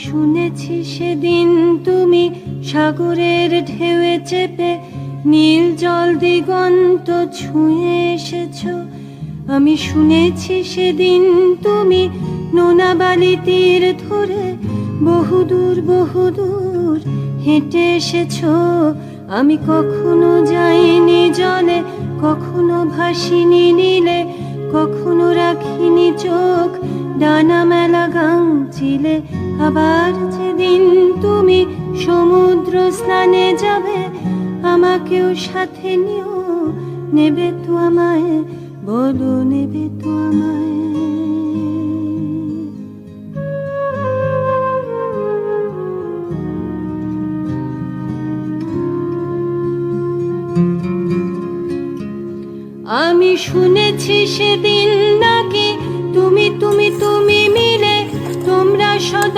শুনেছি সেদিন তুমি সাগরের ঢেউয়ে চেপে নীল জল দিগন্ত ছুঁয়ে এসেছো। আমি শুনেছি সেদিন তুমি নোনা বালি তীর ধরে বহুদূর বহুদূর হেঁটে এসেছো। আমি কখনো যাইনি জলে, কখনো ভাসিনি নীলে, কখনো রাখিনি চোখ ডানা মেলা গাংচিলে। আবার যেদিন তুমি সমুদ্র স্নানে যাবে, আমাকেও সাথে নিও, নেবে তো আমায়, বলো নেবে তো আমায়। আমি শুনেছি সেদিন নাকি তুমি তুমি তুমি মিলে তোমরা সদা